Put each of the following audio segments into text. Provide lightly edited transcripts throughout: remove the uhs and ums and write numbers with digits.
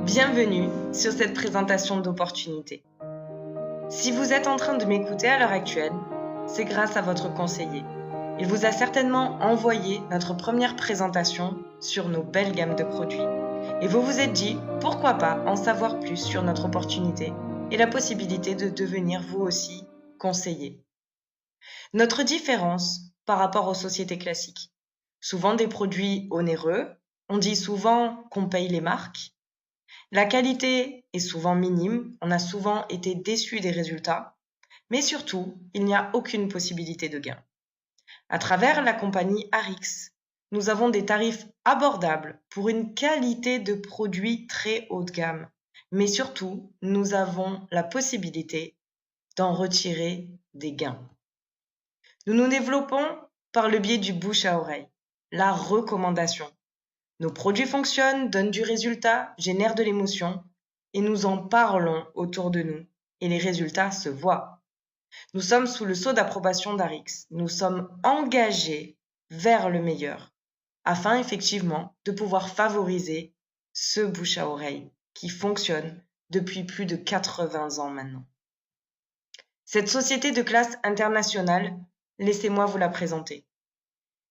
Bienvenue sur cette présentation d'opportunités. Si vous êtes en train de m'écouter à l'heure actuelle, c'est grâce à votre conseiller. Il vous a certainement envoyé notre première présentation sur nos belles gammes de produits. Et vous vous êtes dit, pourquoi pas en savoir plus sur notre opportunité et la possibilité de devenir vous aussi conseiller. Notre différence par rapport aux sociétés classiques. Souvent des produits onéreux, on dit souvent qu'on paye les marques. La qualité est souvent minime, on a souvent été déçu des résultats, mais surtout, il n'y a aucune possibilité de gain. À travers la compagnie Arix, nous avons des tarifs abordables pour une qualité de produits très haut de gamme, mais surtout, nous avons la possibilité d'en retirer des gains. Nous nous développons par le biais du bouche à oreille, la recommandation. Nos produits fonctionnent, donnent du résultat, génèrent de l'émotion, et nous en parlons autour de nous, et les résultats se voient. Nous sommes sous le sceau d'approbation d'Arix. Nous sommes engagés vers le meilleur, afin effectivement de pouvoir favoriser ce bouche à oreille qui fonctionne depuis plus de 80 ans maintenant. Cette société de classe internationale, laissez-moi vous la présenter.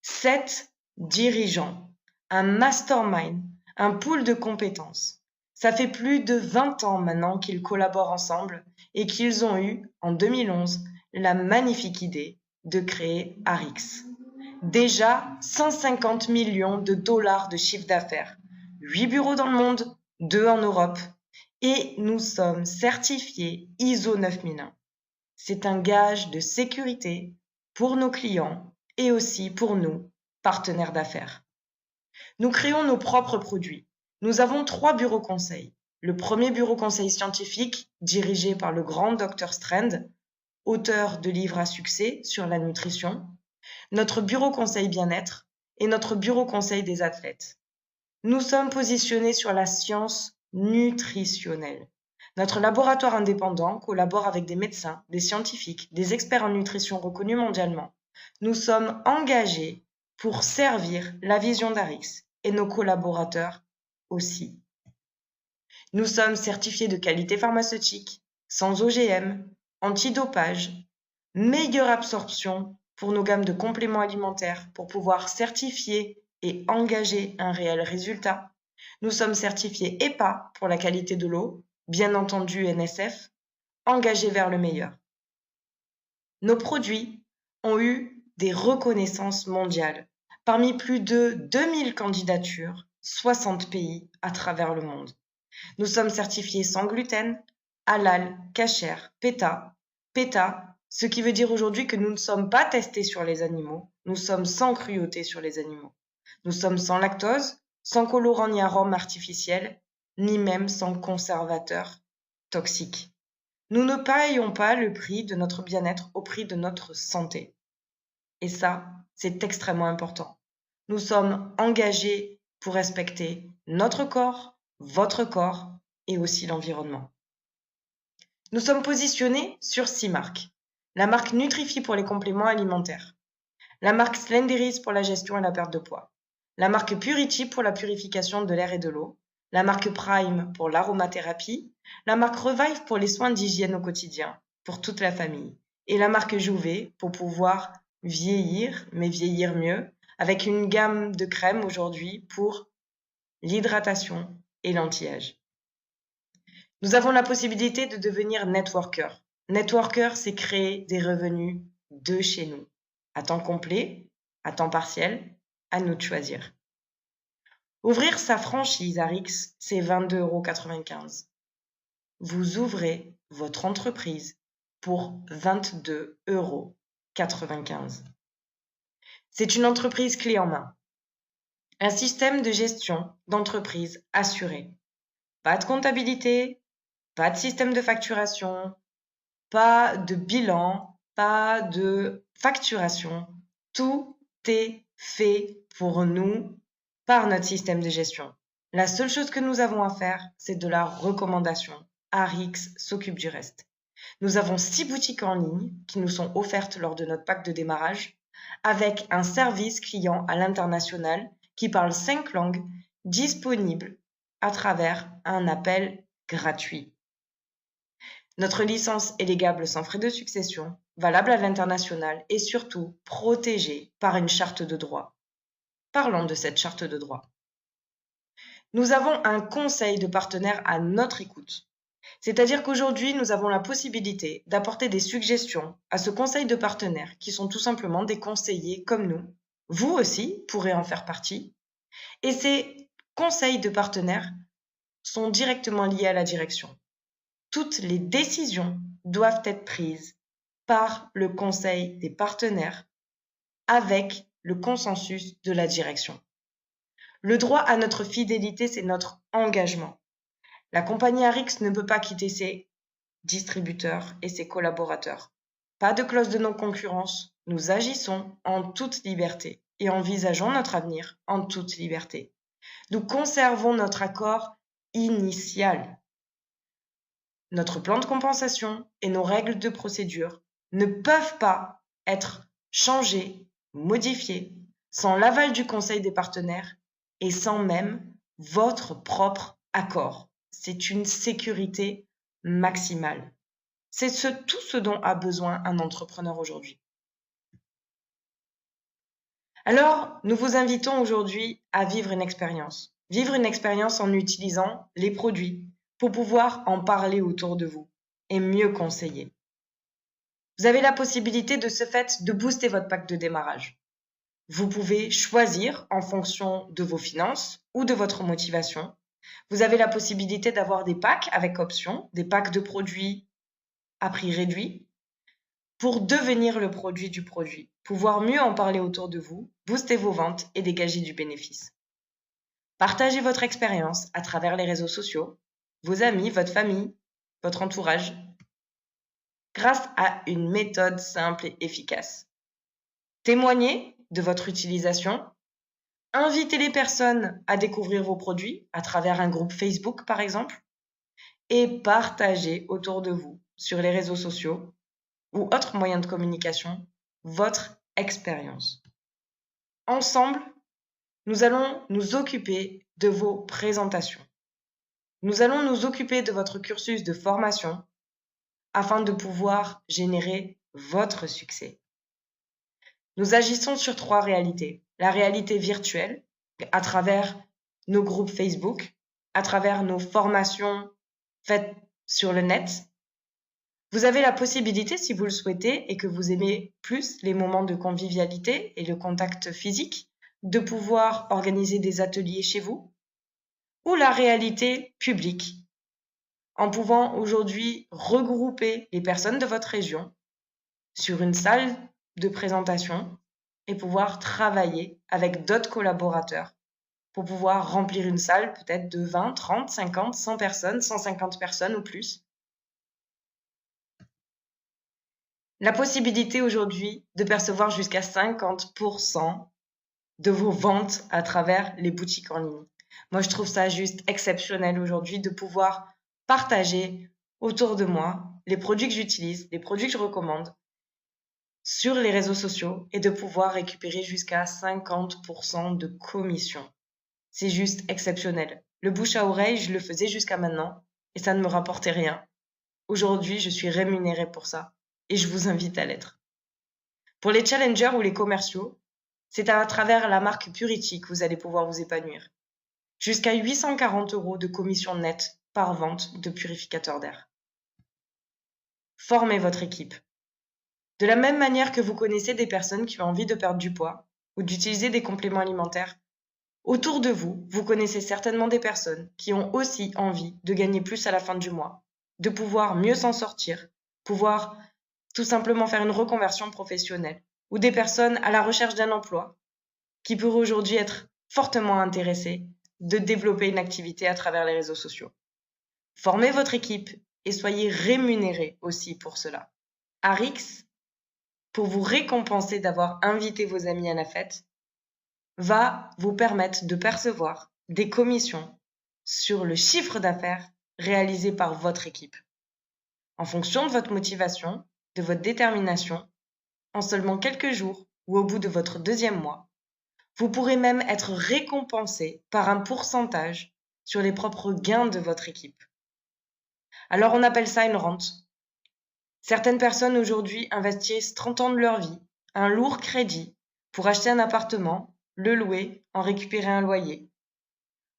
7 dirigeants, un mastermind, un pool de compétences. Ça fait plus de 20 ans maintenant qu'ils collaborent ensemble et qu'ils ont eu, en 2011, la magnifique idée de créer Arix. Déjà 150 millions de dollars de chiffre d'affaires, 8 bureaux dans le monde, 2 en Europe, et nous sommes certifiés ISO 9001. C'est un gage de sécurité pour nos clients et aussi pour nous, partenaires d'affaires. Nous créons nos propres produits. Nous avons 3 bureaux conseils. Le premier bureau conseil scientifique, dirigé par le grand Dr Strand, auteur de livres à succès sur la nutrition, notre bureau conseil bien-être et notre bureau conseil des athlètes. Nous sommes positionnés sur la science nutritionnelle. Notre laboratoire indépendant collabore avec des médecins, des scientifiques, des experts en nutrition reconnus mondialement. Nous sommes engagés pour servir la vision d'Arix et nos collaborateurs aussi. Nous sommes certifiés de qualité pharmaceutique, sans OGM, antidopage, meilleure absorption pour nos gammes de compléments alimentaires pour pouvoir certifier et engager un réel résultat. Nous sommes certifiés EPA pour la qualité de l'eau, bien entendu NSF, engagés vers le meilleur. Nos produits ont eu des reconnaissances mondiales. Parmi plus de 2000 candidatures, 60 pays à travers le monde. Nous sommes certifiés sans gluten, halal, kasher, PETA, ce qui veut dire aujourd'hui que nous ne sommes pas testés sur les animaux, nous sommes sans cruauté sur les animaux. Nous sommes sans lactose, sans colorant ni arôme artificiel, ni même sans conservateur toxique. Nous ne payons pas le prix de notre bien-être au prix de notre santé. Et ça, c'est extrêmement important. Nous sommes engagés pour respecter notre corps, votre corps et aussi l'environnement. Nous sommes positionnés sur 6 marques. La marque Nutrify pour les compléments alimentaires. La marque Slenderis pour la gestion et la perte de poids. La marque Purity pour la purification de l'air et de l'eau. La marque Prime pour l'aromathérapie. La marque Revive pour les soins d'hygiène au quotidien, pour toute la famille. Et la marque Jouvet pour pouvoir vieillir, mais vieillir mieux, avec une gamme de crèmes aujourd'hui pour l'hydratation et l'anti-âge. Nous avons la possibilité de devenir networker. Networker, c'est créer des revenus de chez nous, à temps complet, à temps partiel, à nous de choisir. Ouvrir sa franchise Arix, c'est 22,95 €. Vous ouvrez votre entreprise pour 22,95 €. C'est une entreprise clé en main. Un système de gestion d'entreprise assuré. Pas de comptabilité, pas de système de facturation, pas de bilan, pas de facturation. Tout est fait pour nous par notre système de gestion. La seule chose que nous avons à faire, c'est de la recommandation. Arix s'occupe du reste. Nous avons 6 boutiques en ligne qui nous sont offertes lors de notre pack de démarrage, avec un service client à l'international qui parle 5 langues, disponible à travers un appel gratuit. Notre licence est légable sans frais de succession, valable à l'international et surtout protégée par une charte de droit. Parlons de cette charte de droit. Nous avons un conseil de partenaires à notre écoute. C'est-à-dire qu'aujourd'hui, nous avons la possibilité d'apporter des suggestions à ce conseil de partenaires qui sont tout simplement des conseillers comme nous. Vous aussi pourrez en faire partie. Et ces conseils de partenaires sont directement liés à la direction. Toutes les décisions doivent être prises par le conseil des partenaires avec le consensus de la direction. Le droit à notre fidélité, c'est notre engagement. La compagnie Arix ne peut pas quitter ses distributeurs et ses collaborateurs. Pas de clause de non-concurrence. Nous agissons en toute liberté et envisageons notre avenir en toute liberté. Nous conservons notre accord initial. Notre plan de compensation et nos règles de procédure ne peuvent pas être changés, modifiés, sans l'aval du conseil des partenaires et sans même votre propre accord. C'est une sécurité maximale. C'est tout ce dont a besoin un entrepreneur aujourd'hui. Alors, nous vous invitons aujourd'hui à vivre une expérience. Vivre une expérience en utilisant les produits pour pouvoir en parler autour de vous et mieux conseiller. Vous avez la possibilité de ce fait de booster votre pack de démarrage. Vous pouvez choisir en fonction de vos finances ou de votre motivation. Vous avez la possibilité d'avoir des packs avec options, des packs de produits à prix réduit pour devenir le produit du produit, pouvoir mieux en parler autour de vous, booster vos ventes et dégager du bénéfice. Partagez votre expérience à travers les réseaux sociaux, vos amis, votre famille, votre entourage, grâce à une méthode simple et efficace. Témoignez de votre utilisation. Invitez les personnes à découvrir vos produits à travers un groupe Facebook par exemple et partagez autour de vous sur les réseaux sociaux ou autres moyens de communication votre expérience. Ensemble, nous allons nous occuper de vos présentations. Nous allons nous occuper de votre cursus de formation afin de pouvoir générer votre succès. Nous agissons sur 3 réalités. La réalité virtuelle, à travers nos groupes Facebook, à travers nos formations faites sur le net. Vous avez la possibilité, si vous le souhaitez et que vous aimez plus les moments de convivialité et le contact physique, de pouvoir organiser des ateliers chez vous, ou la réalité publique, en pouvant aujourd'hui regrouper les personnes de votre région sur une salle de présentation et pouvoir travailler avec d'autres collaborateurs pour pouvoir remplir une salle peut-être de 20, 30, 50, 100 personnes, 150 personnes ou plus. La possibilité aujourd'hui de percevoir jusqu'à 50% de vos ventes à travers les boutiques en ligne. Moi, je trouve ça juste exceptionnel aujourd'hui de pouvoir partager autour de moi les produits que j'utilise, les produits que je recommande sur les réseaux sociaux et de pouvoir récupérer jusqu'à 50% de commission. C'est juste exceptionnel. Le bouche à oreille, je le faisais jusqu'à maintenant et ça ne me rapportait rien. Aujourd'hui, je suis rémunérée pour ça et je vous invite à l'être. Pour les challengers ou les commerciaux, c'est à travers la marque Purity que vous allez pouvoir vous épanouir. Jusqu'à 840 € de commission nette par vente de purificateur d'air. Formez votre équipe. De la même manière que vous connaissez des personnes qui ont envie de perdre du poids ou d'utiliser des compléments alimentaires, autour de vous, vous connaissez certainement des personnes qui ont aussi envie de gagner plus à la fin du mois, de pouvoir mieux s'en sortir, pouvoir tout simplement faire une reconversion professionnelle, ou des personnes à la recherche d'un emploi qui pourraient aujourd'hui être fortement intéressées de développer une activité à travers les réseaux sociaux. Formez votre équipe et soyez rémunérés aussi pour cela. Arix, pour vous récompenser d'avoir invité vos amis à la fête, va vous permettre de percevoir des commissions sur le chiffre d'affaires réalisé par votre équipe. En fonction de votre motivation, de votre détermination, en seulement quelques jours ou au bout de votre 2e mois, vous pourrez même être récompensé par un pourcentage sur les propres gains de votre équipe. Alors on appelle ça une rente. Certaines personnes aujourd'hui investissent 30 ans de leur vie, un lourd crédit, pour acheter un appartement, le louer, en récupérer un loyer.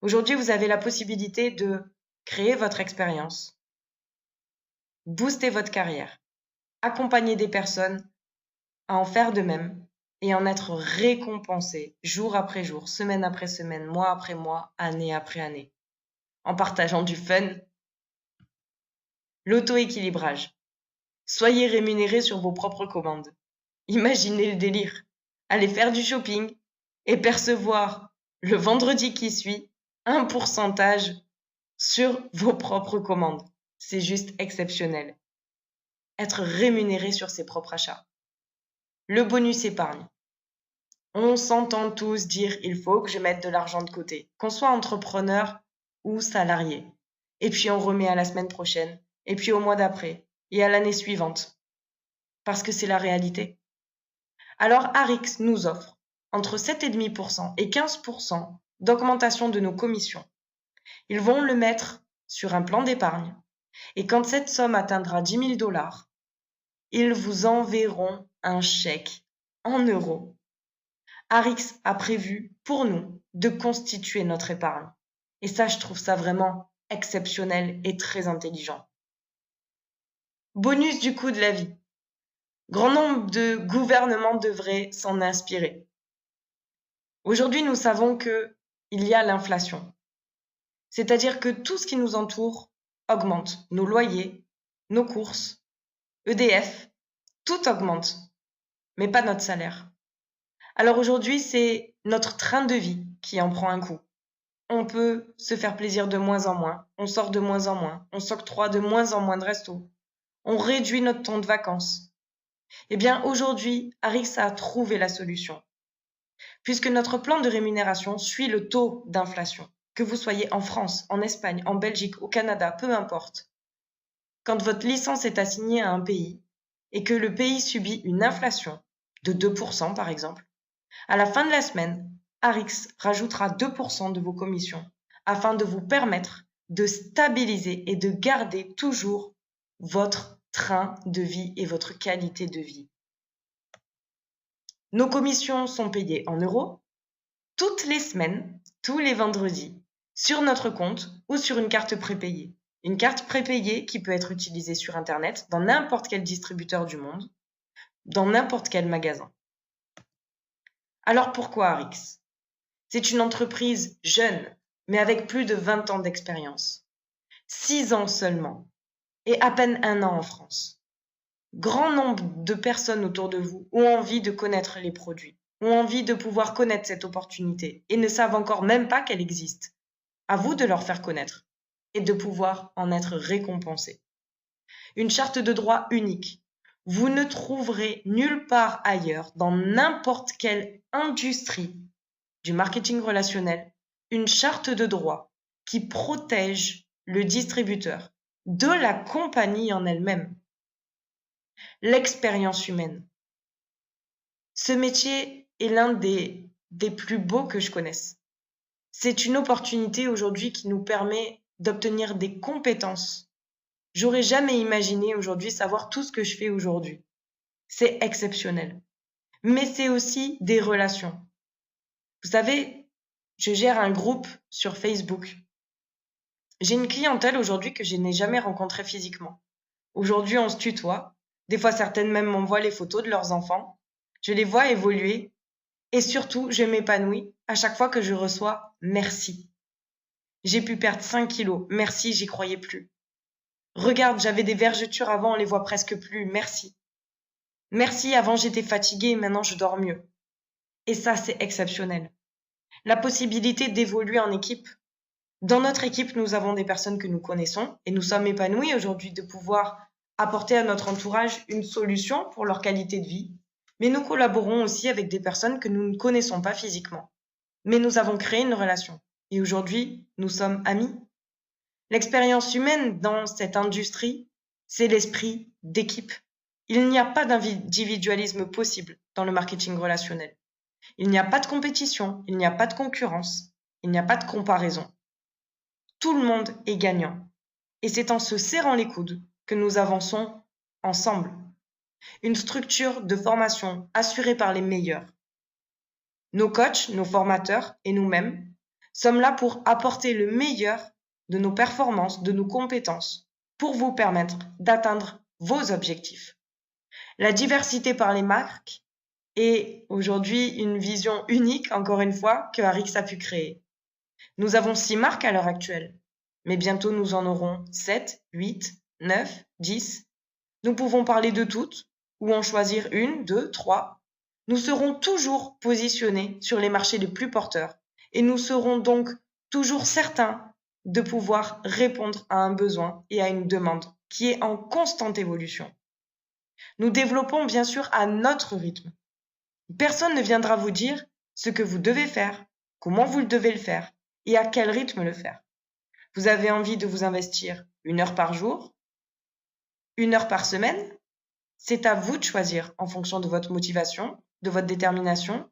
Aujourd'hui, vous avez la possibilité de créer votre expérience, booster votre carrière, accompagner des personnes à en faire de même et en être récompensé jour après jour, semaine après semaine, mois après mois, année après année, en partageant du fun. L'auto-équilibrage. Soyez rémunéré sur vos propres commandes. Imaginez le délire. Allez faire du shopping et percevoir le vendredi qui suit un pourcentage sur vos propres commandes. C'est juste exceptionnel. Être rémunéré sur ses propres achats. Le bonus épargne. On s'entend tous dire il faut que je mette de l'argent de côté, qu'on soit entrepreneur ou salarié. Et puis on remet à la semaine prochaine, et puis au mois d'après, et à l'année suivante. Parce que c'est la réalité. Alors Arix nous offre entre 7,5% et 15% d'augmentation de nos commissions. Ils vont le mettre sur un plan d'épargne. Et quand cette somme atteindra 10 000 $, ils vous enverront un chèque en euros. Arix a prévu pour nous de constituer notre épargne. Et ça, je trouve ça vraiment exceptionnel et très intelligent. Bonus du coût de la vie. Grand nombre de gouvernements devraient s'en inspirer. Aujourd'hui, nous savons qu'il y a l'inflation. C'est-à-dire que tout ce qui nous entoure augmente. Nos loyers, nos courses, EDF, tout augmente, mais pas notre salaire. Alors aujourd'hui, c'est notre train de vie qui en prend un coup. On peut se faire plaisir de moins en moins, on sort de moins en moins, on s'octroie de moins en moins de restos, on réduit notre temps de vacances. Eh bien aujourd'hui, Arix a trouvé la solution. Puisque notre plan de rémunération suit le taux d'inflation, que vous soyez en France, en Espagne, en Belgique, au Canada, peu importe. Quand votre licence est assignée à un pays et que le pays subit une inflation de 2% par exemple, à la fin de la semaine, Arix rajoutera 2% de vos commissions afin de vous permettre de stabiliser et de garder toujours votre train de vie et votre qualité de vie. Nos commissions sont payées en euros toutes les semaines, tous les vendredis, sur notre compte ou sur une carte prépayée. Une carte prépayée qui peut être utilisée sur Internet, dans n'importe quel distributeur du monde, dans n'importe quel magasin. Alors pourquoi Arix ? C'est une entreprise jeune, mais avec plus de 20 ans d'expérience. 6 ans seulement, et à peine 1 an en France. Grand nombre de personnes autour de vous ont envie de connaître les produits, ont envie de pouvoir connaître cette opportunité et ne savent encore même pas qu'elle existe. À vous de leur faire connaître et de pouvoir en être récompensé. Une charte de droit unique. Vous ne trouverez nulle part ailleurs, dans n'importe quelle industrie du marketing relationnel, une charte de droit qui protège le distributeur de la compagnie en elle-même. L'expérience humaine. Ce métier est l'un des plus beaux que je connaisse. C'est une opportunité aujourd'hui qui nous permet d'obtenir des compétences. J'aurais jamais imaginé aujourd'hui savoir tout ce que je fais aujourd'hui. C'est exceptionnel. Mais c'est aussi des relations. Vous savez, je gère un groupe sur Facebook. J'ai une clientèle aujourd'hui que je n'ai jamais rencontrée physiquement. Aujourd'hui, on se tutoie. Des fois, certaines même m'envoient les photos de leurs enfants. Je les vois évoluer. Et surtout, je m'épanouis à chaque fois que je reçois « merci ». J'ai pu perdre 5 kilos. Merci, j'y croyais plus. Regarde, j'avais des vergetures avant, on les voit presque plus. Merci. Merci, avant j'étais fatiguée, maintenant je dors mieux. Et ça, c'est exceptionnel. La possibilité d'évoluer en équipe. Dans notre équipe, nous avons des personnes que nous connaissons et nous sommes épanouis aujourd'hui de pouvoir apporter à notre entourage une solution pour leur qualité de vie. Mais nous collaborons aussi avec des personnes que nous ne connaissons pas physiquement. Mais nous avons créé une relation. Et aujourd'hui, nous sommes amis. L'expérience humaine dans cette industrie, c'est l'esprit d'équipe. Il n'y a pas d'individualisme possible dans le marketing relationnel. Il n'y a pas de compétition, il n'y a pas de concurrence, il n'y a pas de comparaison. Tout le monde est gagnant. Et c'est en se serrant les coudes que nous avançons ensemble. Une structure de formation assurée par les meilleurs. Nos coachs, nos formateurs et nous-mêmes sommes là pour apporter le meilleur de nos performances, de nos compétences, pour vous permettre d'atteindre vos objectifs. La diversité par les marques est aujourd'hui une vision unique, encore une fois, que Arix a pu créer. Nous avons 6 marques à l'heure actuelle, mais bientôt nous en aurons 7, 8, 9, 10. Nous pouvons parler de toutes, ou en choisir 1, 2, 3. Nous serons toujours positionnés sur les marchés les plus porteurs, et nous serons donc toujours certains de pouvoir répondre à un besoin et à une demande qui est en constante évolution. Nous développons bien sûr à notre rythme. Personne ne viendra vous dire ce que vous devez faire, comment vous devez le faire et à quel rythme le faire. Vous avez envie de vous investir 1 heure par jour, 1 heure par semaine? C'est à vous de choisir en fonction de votre motivation, de votre détermination,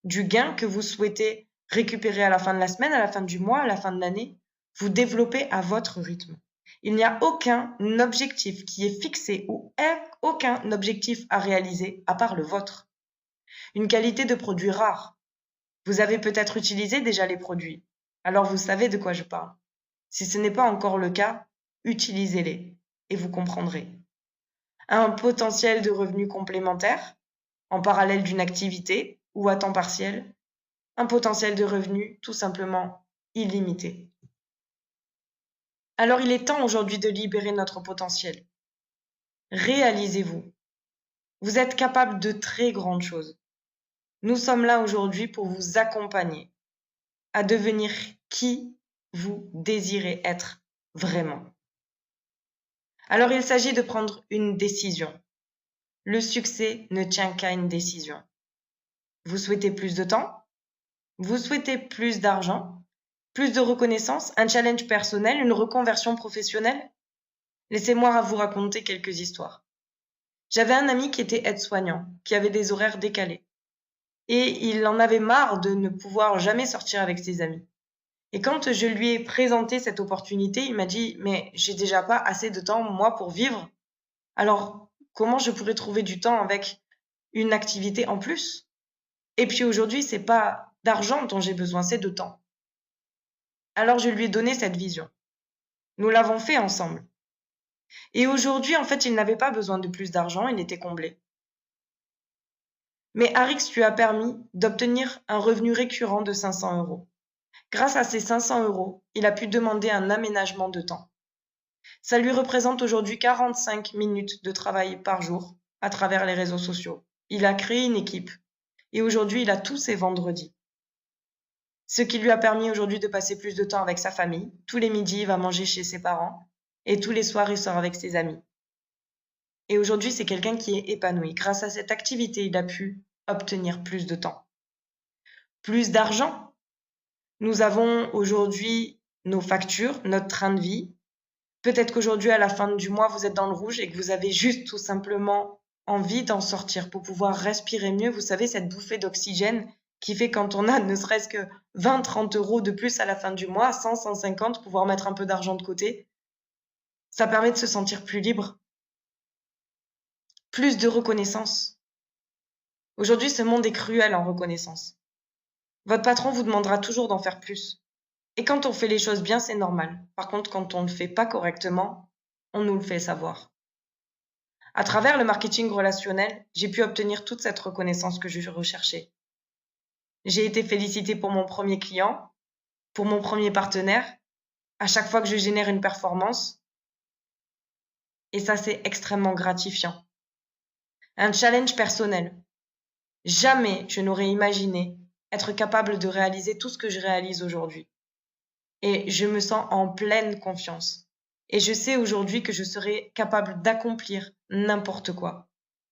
du gain que vous souhaitez récupérer à la fin de la semaine, à la fin du mois, à la fin de l'année. Vous développez à votre rythme. Il n'y a aucun objectif qui est fixé ou aucun objectif à réaliser à part le vôtre. Une qualité de produit rare. Vous avez peut-être utilisé déjà les produits, alors vous savez de quoi je parle. Si ce n'est pas encore le cas, utilisez-les et vous comprendrez. Un potentiel de revenus complémentaires, en parallèle d'une activité ou à temps partiel, un potentiel de revenus tout simplement illimité. Alors il est temps aujourd'hui de libérer notre potentiel. Réalisez-vous. Vous êtes capable de très grandes choses. Nous sommes là aujourd'hui pour vous accompagner à devenir qui vous désirez être vraiment. Alors il s'agit de prendre une décision. Le succès ne tient qu'à une décision. Vous souhaitez plus de temps? Vous souhaitez plus d'argent? Plus de reconnaissance? Un challenge personnel? Une reconversion professionnelle? Laissez-moi vous raconter quelques histoires. J'avais un ami qui était aide-soignant, qui avait des horaires décalés. Et il en avait marre de ne pouvoir jamais sortir avec ses amis. Et quand je lui ai présenté cette opportunité, il m'a dit « Mais j'ai déjà pas assez de temps, moi, pour vivre. Alors, comment je pourrais trouver du temps avec une activité en plus ?» Et puis aujourd'hui, c'est pas d'argent dont j'ai besoin, c'est de temps. Alors je lui ai donné cette vision. Nous l'avons fait ensemble. Et aujourd'hui, en fait, il n'avait pas besoin de plus d'argent, il était comblé. Mais Arix lui a permis d'obtenir un revenu récurrent de 500 €. Grâce à ces 500 €, il a pu demander un aménagement de temps. Ça lui représente aujourd'hui 45 minutes de travail par jour à travers les réseaux sociaux. Il a créé une équipe et aujourd'hui, il a tous ses vendredis. Ce qui lui a permis aujourd'hui de passer plus de temps avec sa famille. Tous les midis, il va manger chez ses parents et tous les soirs, il sort avec ses amis. Et aujourd'hui, c'est quelqu'un qui est épanoui. Grâce à cette activité, il a pu obtenir plus de temps. Plus d'argent. Nous avons aujourd'hui nos factures, notre train de vie. Peut-être qu'aujourd'hui, à la fin du mois, vous êtes dans le rouge et que vous avez juste tout simplement envie d'en sortir pour pouvoir respirer mieux. Vous savez, cette bouffée d'oxygène qui fait quand on a ne serait-ce que 20-30 € de plus à la fin du mois, 100-150, pouvoir mettre un peu d'argent de côté. Ça permet de se sentir plus libre. Plus de reconnaissance. Aujourd'hui, ce monde est cruel en reconnaissance. Votre patron vous demandera toujours d'en faire plus. Et quand on fait les choses bien, c'est normal. Par contre, quand on ne le fait pas correctement, on nous le fait savoir. À travers le marketing relationnel, j'ai pu obtenir toute cette reconnaissance que je recherchais. J'ai été félicitée pour mon premier client, pour mon premier partenaire, à chaque fois que je génère une performance. Et ça, c'est extrêmement gratifiant. Un challenge personnel. Jamais je n'aurais imaginé être capable de réaliser tout ce que je réalise aujourd'hui. Et je me sens en pleine confiance. Et je sais aujourd'hui que je serai capable d'accomplir n'importe quoi.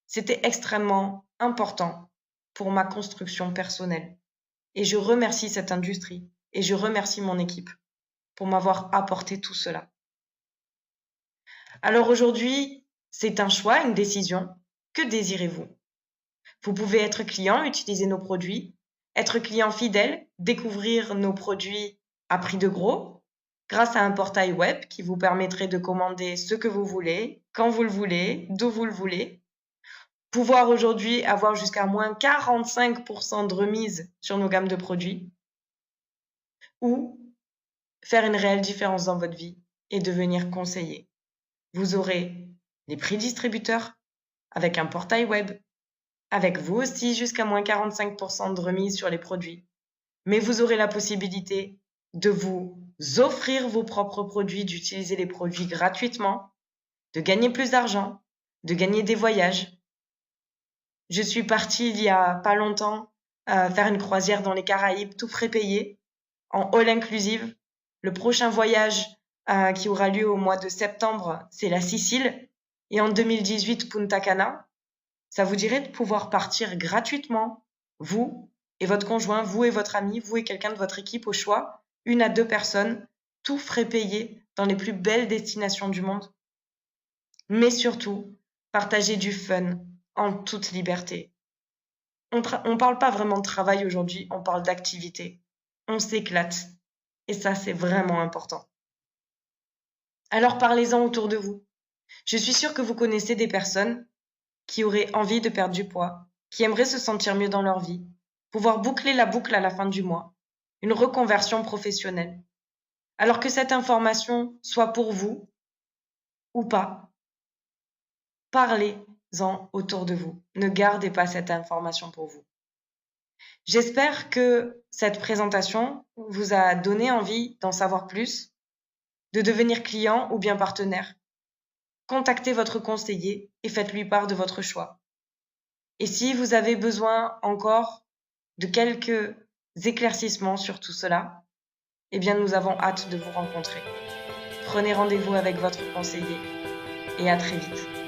C'était extrêmement important pour ma construction personnelle. Et je remercie cette industrie et je remercie mon équipe pour m'avoir apporté tout cela. Alors aujourd'hui, c'est un choix, une décision. Que désirez-vous? Vous pouvez être client, utiliser nos produits, être client fidèle, découvrir nos produits à prix de gros, grâce à un portail web qui vous permettrait de commander ce que vous voulez, quand vous le voulez, d'où vous le voulez. Pouvoir aujourd'hui avoir jusqu'à moins 45% de remise sur nos gammes de produits. Ou faire une réelle différence dans votre vie et devenir conseiller. Vous aurez les prix distributeurs avec un portail web, avec vous aussi jusqu'à moins 45% de remise sur les produits. Mais vous aurez la possibilité de vous offrir vos propres produits, d'utiliser les produits gratuitement, de gagner plus d'argent, de gagner des voyages. Je suis partie il y a pas longtemps faire une croisière dans les Caraïbes, tout frais payé, en all inclusive. Le prochain voyage qui aura lieu au mois de septembre, c'est la Sicile. Et en 2018, Punta Cana. Ça vous dirait de pouvoir partir gratuitement, vous et votre conjoint, vous et votre ami, vous et quelqu'un de votre équipe au choix, 1 à 2 personnes, tout frais payé dans les plus belles destinations du monde. Mais surtout, partager du fun en toute liberté. On parle pas vraiment de travail aujourd'hui, on parle d'activité. On s'éclate. Et ça, c'est vraiment important. Alors parlez-en autour de vous. Je suis sûre que vous connaissez des personnes qui auraient envie de perdre du poids, qui aimeraient se sentir mieux dans leur vie, pouvoir boucler la boucle à la fin du mois, une reconversion professionnelle. Alors que cette information soit pour vous ou pas, parlez-en autour de vous. Ne gardez pas cette information pour vous. J'espère que cette présentation vous a donné envie d'en savoir plus, de devenir client ou bien partenaire. Contactez votre conseiller et faites-lui part de votre choix. Et si vous avez besoin encore de quelques éclaircissements sur tout cela, eh bien nous avons hâte de vous rencontrer. Prenez rendez-vous avec votre conseiller et à très vite.